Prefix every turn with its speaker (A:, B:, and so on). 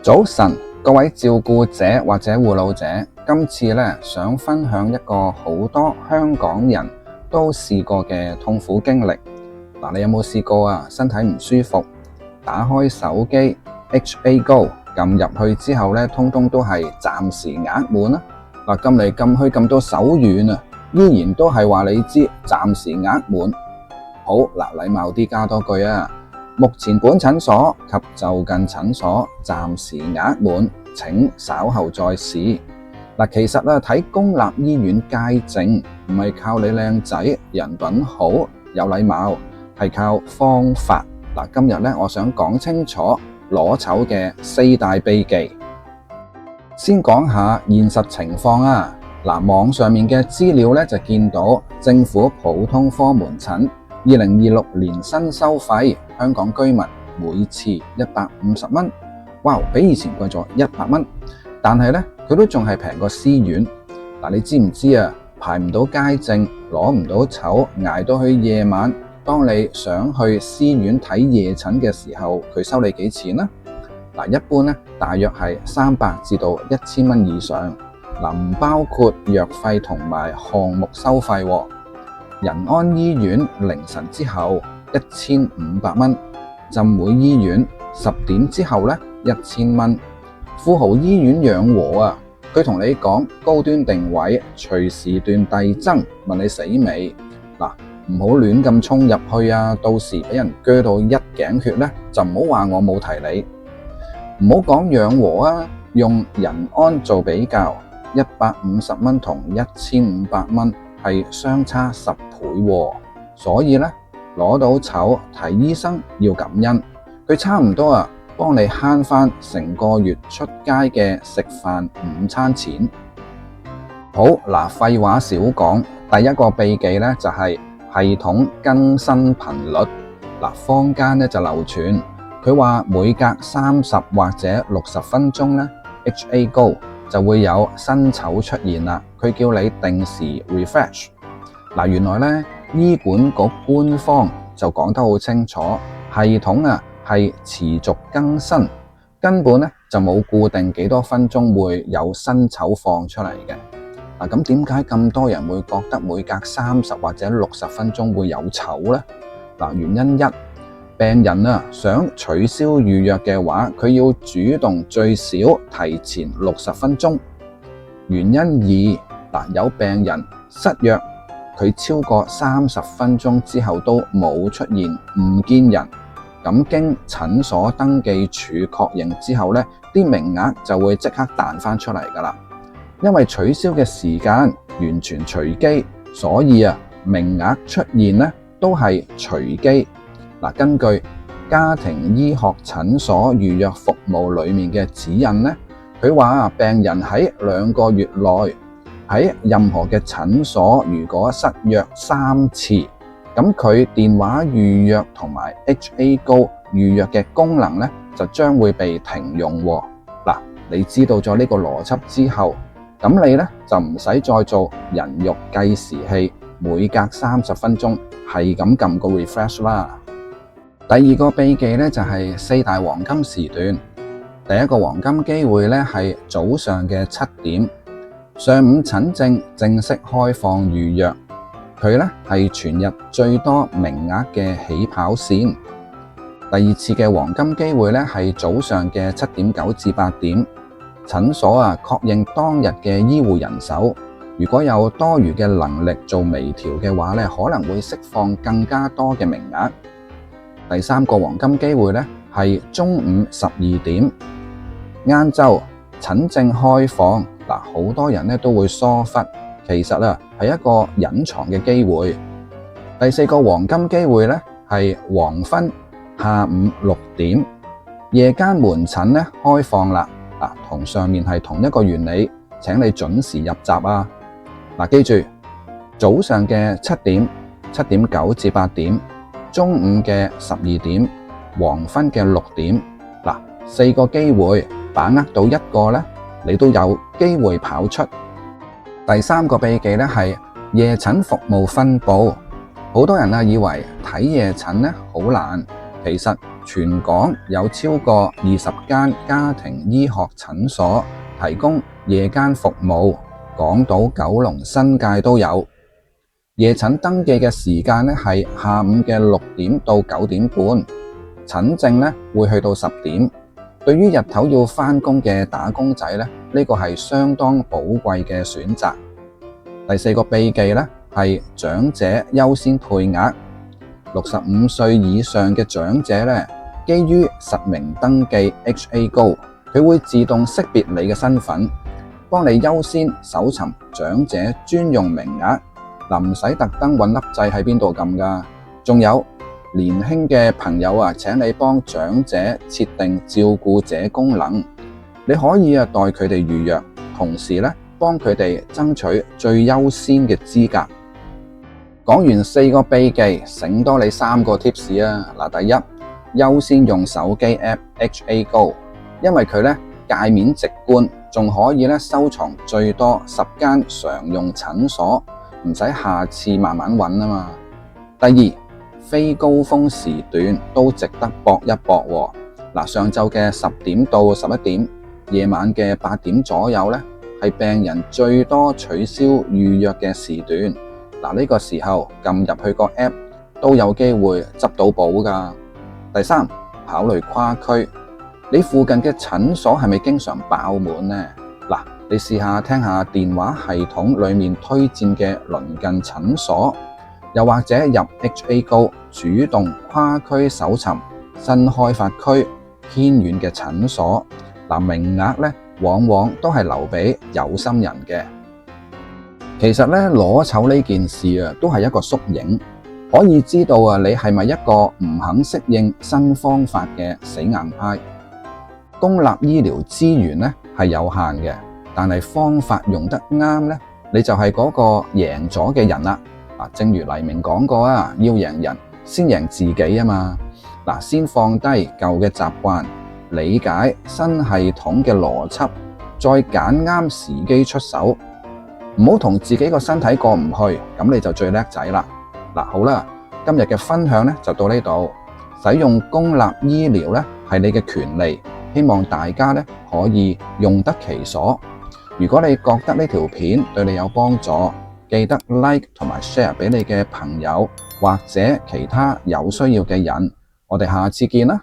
A: 早晨，各位照顧者或者護老者，今次呢，想分享一個好多香港人都試過嘅痛苦經歷。你有冇試過啊？身體唔舒服，打開手機 HA Go 撳入去之後呢，通通都係暫時額滿啦。撳嚟撳去撳到手軟啊，依然都係話你知暫時額滿。好，禮貌啲加多句啊。目前本診所及就近診所暫時額滿，請稍後再試。其實睇公立醫院街症唔係靠你靚仔、人品好、有禮貌，係靠方法。今日我想講清楚攞籌嘅4大秘技。先講下現實情況啊。網上面嘅資料就見到政府普通科門診2026年新收費，香港居民每次150蚊，哇，比以前貴咗100蚊，但係呢，佢都仲係平過私院。你知唔知啊？排唔到街症，攞唔到籌，捱到去夜晚，當你想去私院睇夜診嘅時候，佢收你幾錢呢？一般呢，大約係300至到1000蚊以上，唔包括藥費同埋項目收費。仁安醫院凌晨之後1500蚊，浸會醫院10點之後呢1000蚊，富豪醫院養和啊，佢同你講高端定位，隨時段遞增，問你死未？唔好亂咁衝入去啊，到時俾人鋸到一頸血呢，就唔好話我冇提你。唔好講養和啊，用仁安做比較，150蚊同1500蚊係相差10倍喎，所以呢，攞到籌睇醫生要感恩，佢差唔多啊，幫你慳返成個月出街嘅食飯午餐錢。好，廢話少講，第一個秘技呢就係系統更新頻率。坊間就流傳，佢話每隔30或者60分鐘呢 HA Go 就會有新籌出現啦，佢叫你定時 refresh。原來呢，醫管局官方就講得好清楚，系統啊係持續更新，根本呢就冇固定幾多分鐘會有新籌放出嚟嘅。咁點解咁多人會覺得每隔30或者60分鐘會有籌呢？原因一，病人啊想取消預約嘅話，佢要主動最少提前60分鐘。原因二，有病人失約，佢超過30分鐘之後都冇出現，唔見人，咁經診所登記處確認之後呢，啲名額就會即刻彈返出嚟㗎喇。因為取消嘅時間完全隨機，所以名額出現呢都係隨機。根據家庭醫學診所預約服務裏面嘅指引呢，佢話病人喺2個月內喺任何嘅診所如果失約3次，咁佢電話預約同埋 HA Go 預約嘅功能呢就將會被停用。你知道咗呢個邏輯之後，咁你呢就唔使再做人肉計時器，每隔30分鐘係咁撳個 refresh 啦。第二個秘技呢就係4大黃金時段。第一個黃金機會呢係早上嘅7點，上午診症正式開放預約，佢呢係全日最多名額嘅起跑線。第二次嘅黃金機會呢係早上嘅7點9至8點。診所確認當日嘅醫護人手，如果有多餘嘅能力做微調嘅話呢，可能會釋放更加多嘅名額。第三個黃金機會呢係中午12點，晏晝診症開放。好多人呢都會疏忽，其實係一個隱藏嘅機會。第四個黃金機會呢係黃昏下午6點，夜間門診呢開放啦。同上面係同一個原理，請你準時入閘啊！記住，早上嘅7點、7點9至8點，中午嘅12點，黃昏嘅6點。4個機會，把握到一個呢，你都有機會跑出。第三個秘技呢係夜診服務分佈。好多人以為睇夜診呢好難，其實全港有超過20間家庭醫學診所提供夜間服務，港島、九龍、新界都有。夜診登記嘅時間呢係下午嘅6點到9點半，診症呢會去到10點。對於日頭要返工嘅打工仔呢，呢個係相當寶貴嘅選擇。第4個秘技呢係長者優先配額。65歲以上嘅長者呢，基於實名登記 HA 高，佢會自動識別你嘅身份，幫你優先搜尋長者專用名額。唔使特登揾粒掣喺邊度撳㗎。仲有年輕嘅朋友啊，請你幫長者設定照顧者功能，你可以代佢哋預約，同時呢幫佢哋爭取最優先嘅資格。講完4個秘技，醒多你3個 tips 啊！第一，優先用手機 app HA Go， 因為佢界面直觀，仲可以收藏最多10間常用診所。唔使下次慢慢揾啊嘛。第二，非高峰時段都值得搏一搏喎。上晝嘅10點到11點，夜晚嘅8點左右呢，係病人最多取消預約嘅時段。呢個時候撳入去個 app 都有機會執到寶㗎。第三，考慮跨區，你附近嘅診所係咪經常爆滿呢？你試下聽下電話系統裏面推薦嘅鄰近診所，又或者入 HA Go 主動跨區搜尋新開發區偏遠嘅診所。名額往往都係留俾有心人嘅。其實攞籌呢件事都係一個縮影，可以知道你係咪一個唔肯適應新方法嘅死硬派。公立醫療資源係有限嘅，但係方法用得啱你就係嗰個贏咗嘅人啦。正如黎明講過要贏人先贏自己啊嘛。先放低舊嘅習慣，理解新系統嘅邏輯，再揀啱時機出手，唔好同自己個身體過唔去，咁你就最叻仔啦。好啦，今日嘅分享就到呢度。使用公立醫療係你嘅權利，希望大家可以用得其所。如果你覺得呢條片對你有幫助，記得 like 同埋 share 俾你嘅朋友或者其他有需要嘅人。我哋下次見啦。